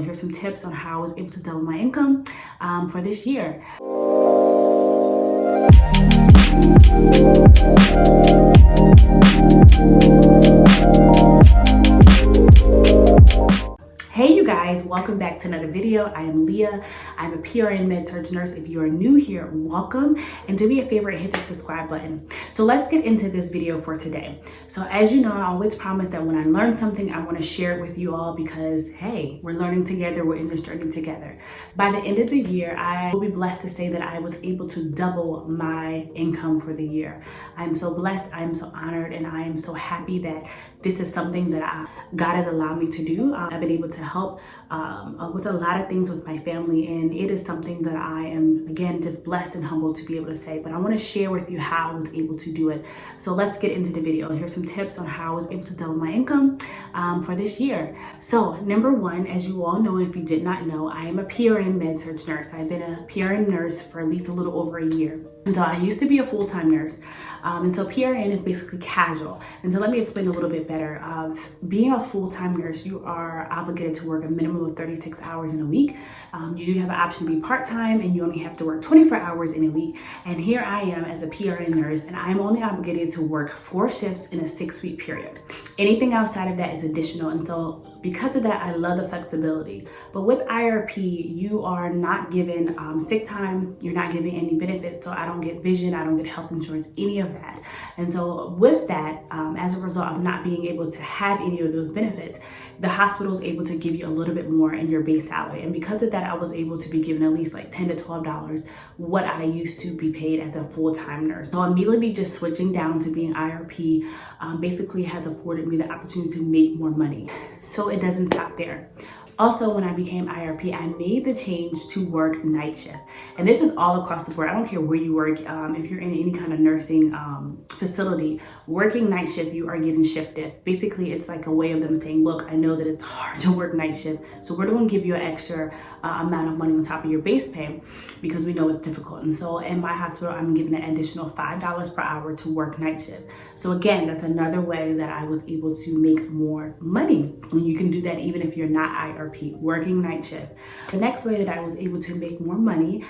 Here's some tips on how I was able to double my income for this year. Hey you guys, welcome back to another video. I am Leah. I'm a PRN med-surg nurse. If you are new here, welcome, and do me a favor and hit the subscribe button. So let's get into this video for today. So as you know, I always promise that when I learn something, I want to share it with you all because, hey, we're learning together, we're in this journey together. By the end of the year, I will be blessed to say that I was able to double my income for the year. I'm so blessed, I'm so honored, and I am so happy that this is something that God has allowed me to do. I've been able to help with a lot of things with my family, and it is something that I am, again, just blessed and humbled to be able to say. But I want to share with you how I was able to do it. So let's get into the video. Here's some tips on how I was able to double my income for this year. So number one, as you all know, if you did not know, I am a PRN med-surg nurse. I've been a PRN nurse for at least a little over a year. And so I used to be a full-time nurse. And so PRN is basically casual. And so let me explain a little bit better. Being a full-time nurse, you are obligated to work a minimum of 36 hours in a week. You do have an option to be part-time, and you only have to work 24 hours in a week. And here I am as a PRN nurse, and I'm only obligated to work 4 shifts in a 6-week period. Anything outside of that is additional. And so because of that, I love the flexibility. But with IRP, you are not given sick time, you're not given any benefits. So I don't get vision, I don't get health insurance, any of that. And so with that, as a result of not being able to have any of those benefits, the hospital is able to give you a little bit more in your base salary. And because of that, I was able to be given at least like $10 to $12 what I used to be paid as a full-time nurse. So immediately just switching down to being IRP basically has afforded me the opportunity to make more money. So it doesn't stop there. Also, when I became IRP, I made the change to work night shift. And this is all across the board. I don't care where you work. If you're in any kind of nursing facility, working night shift, you are given shift diff. Basically, it's like a way of them saying, look, I know that it's hard to work night shift, so we're going to give you an extra amount of money on top of your base pay because we know it's difficult. And so in my hospital, I'm given an additional $5 per hour to work night shift. So again, that's another way that I was able to make more money. And you can do that even if you're not IRP, working night shift. The next way that I was able to make more money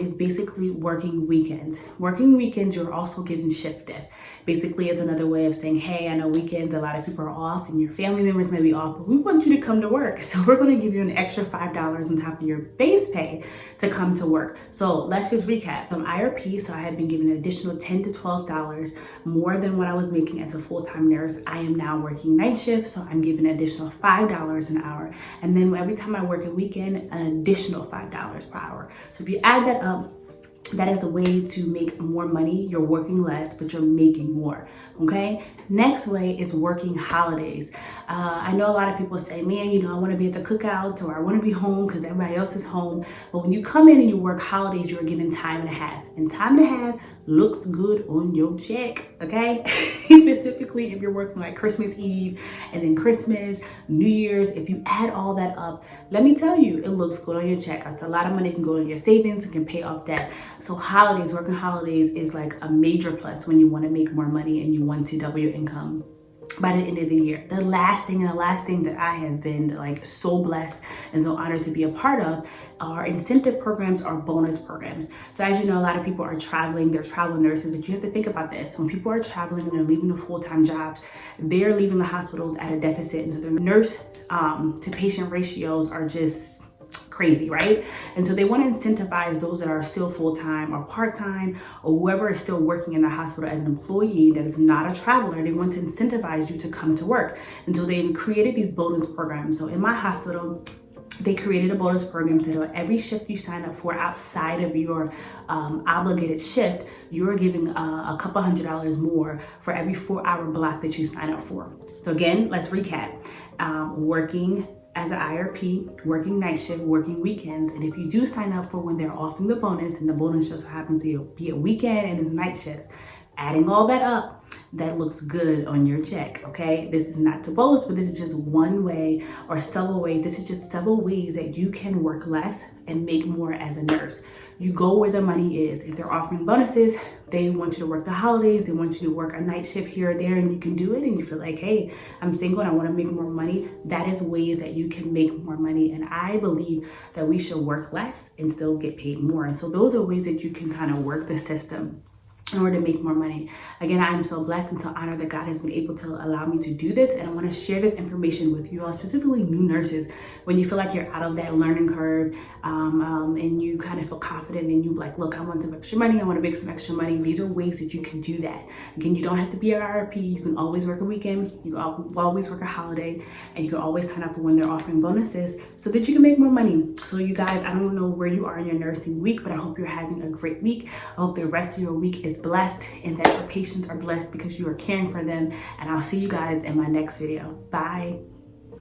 is basically working weekends. Working weekends, you're also given shift diff. Basically, it's another way of saying, hey, I know weekends, a lot of people are off and your family members may be off, but we want you to come to work. So we're going to give you an extra $5 on top of your base pay to come to work. So let's just recap. I'm IRP, so I have been given an additional $10 to $12 more than what I was making as a full-time nurse. I am now working night shift, so I'm given an additional $5 an hour. And then every time I work a weekend, an additional $5 per hour. So if you add that up, that is a way to make more money. You're working less, but you're making more, okay? Next way is working holidays. I know a lot of people say, man, you know, I want to be at the cookouts or I want to be home because everybody else is home. But when you come in and you work holidays, you're given time and a half. And time and a half looks good on your check, okay? Specifically, if you're working like Christmas Eve and then Christmas, New Year's, if you add all that up, let me tell you, it looks good on your check. That's a lot of money can go in your savings and can pay off debt. So holidays, working holidays is like a major plus when you want to make more money and you want to double your income by the end of the year. The last thing that I have been like so blessed and so honored to be a part of are incentive programs or bonus programs. So as you know, a lot of people are traveling, they're travel nurses, but you have to think about this. When people are traveling and they're leaving the full-time jobs, they're leaving the hospitals at a deficit. And so their nurse to patient ratios are just crazy, right? And so they want to incentivize those that are still full-time or part-time or whoever is still working in the hospital as an employee that is not a traveler. They want to incentivize you to come to work. And so they've created these bonus programs. So in my hospital, they created a bonus program so that every shift you sign up for outside of your obligated shift, you're giving a couple $100 more for every 4-hour block that you sign up for. So again, let's recap. Working as an IRP, working night shift, working weekends, and if you do sign up for when they're offering the bonus, and the bonus just happens to be a weekend and it's night shift, adding all that up, that looks good on your check, okay? This is not to boast, but this is just one way or several ways. This is just several ways that you can work less and make more as a nurse. You go where the money is. If they're offering bonuses, they want you to work the holidays, they want you to work a night shift here or there, and you can do it, and you feel like, hey, I'm single and I want to make more money. That is ways that you can make more money. And I believe that we should work less and still get paid more. And so those are ways that you can kind of work the system in order to make more money. Again, I am so blessed and so honored that God has been able to allow me to do this. And I want to share this information with you all, specifically new nurses. When you feel like you're out of that learning curve and you kind of feel confident and you like, look, I want some extra money. I want to make some extra money. These are ways that you can do that. Again, you don't have to be an RRP. You can always work a weekend. You can always work a holiday, and you can always sign up for when they're offering bonuses so that you can make more money. So you guys, I don't know where you are in your nursing week, but I hope you're having a great week. I hope the rest of your week is blessed and that your patients are blessed because you are caring for them. And I'll see you guys in my next video. Bye.